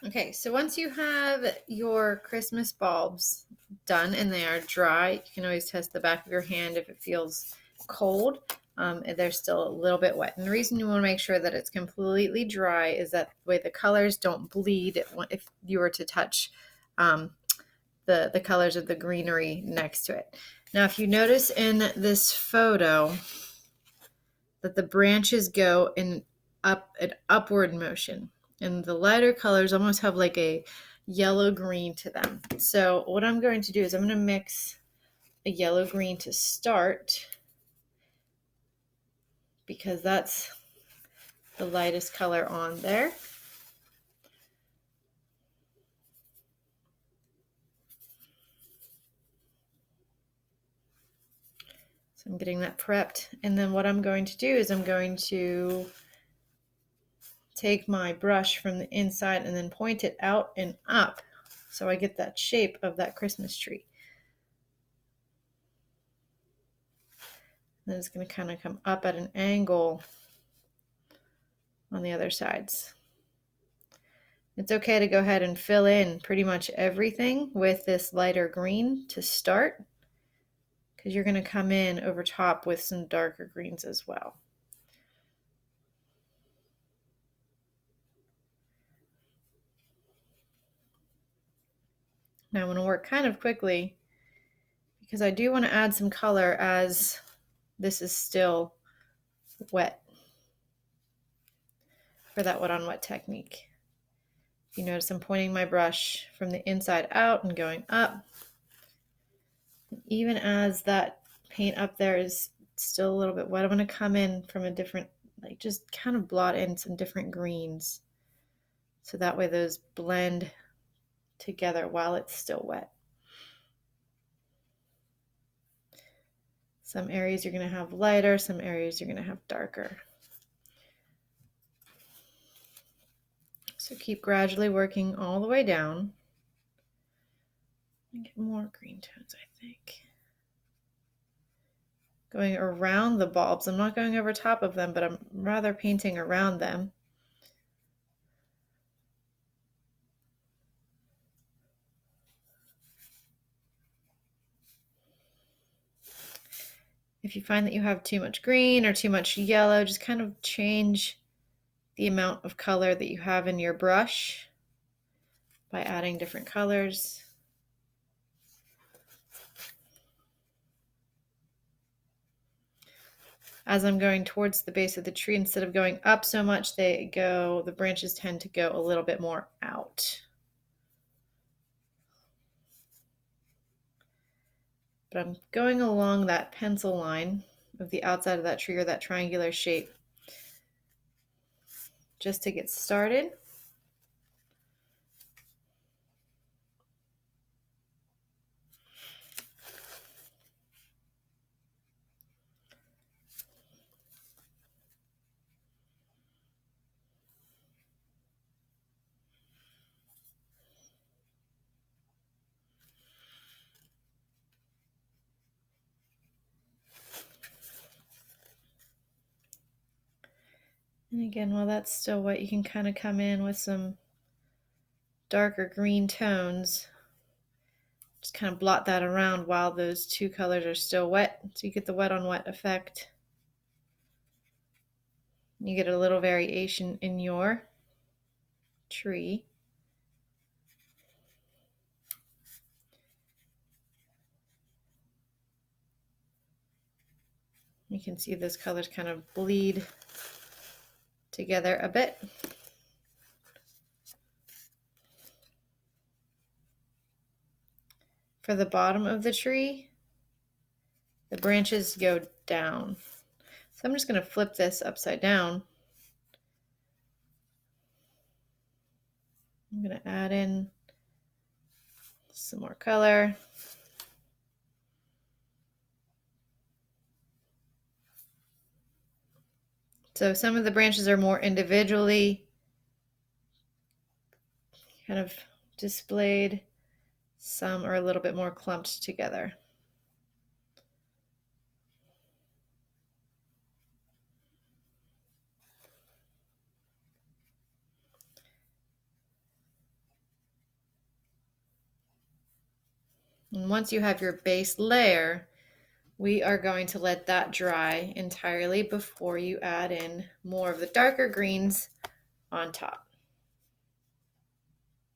Okay, so once you have your Christmas bulbs done and they are dry, you can always test the back of your hand if it feels cold. And they're still a little bit wet. And the reason you want to make sure that it's completely dry is that way the colors don't bleed if you were to touch the colors of the greenery next to it. Now, if you notice in this photo that the branches go in an upward motion, and the lighter colors almost have like a yellow green to them. So what I'm going to do is I'm going to mix a yellow green to start, because that's the lightest color on there. So I'm getting that prepped. And then what I'm going to do is I'm going to take my brush from the inside and then point it out and up so I get that shape of that Christmas tree. Then it's going to kind of come up at an angle on the other sides. It's okay to go ahead and fill in pretty much everything with this lighter green to start, because you're going to come in over top with some darker greens as well. Now I'm going to work kind of quickly because I do want to add some color as this is still wet for that wet on wet technique. You notice I'm pointing my brush from the inside out and going up. Even as that paint up there is still a little bit wet, I'm going to come in from a different, like just kind of blot in some different greens. So that way those blend together while it's still wet. Some areas you're going to have lighter, some areas you're going to have darker. So keep gradually working all the way down. Get more green tones, I think. Going around the bulbs. I'm not going over top of them, but I'm rather painting around them. If you find that you have too much green or too much yellow, just kind of change the amount of color that you have in your brush by adding different colors. As I'm going towards the base of the tree, instead of going up so much, the branches tend to go a little bit more out. But I'm going along that pencil line of the outside of that tree, or that triangular shape, just to get started. And again, while that's still wet, you can kind of come in with some darker green tones. Just kind of blot that around while those two colors are still wet, so you get the wet on wet effect. You get a little variation in your tree. You can see those colors kind of bleed together a bit. For the bottom of the tree, the branches go down. So I'm just going to flip this upside down. I'm going to add in some more color. So some of the branches are more individually kind of displayed. Some are a little bit more clumped together. And once you have your base layer, we are going to let that dry entirely before you add in more of the darker greens on top.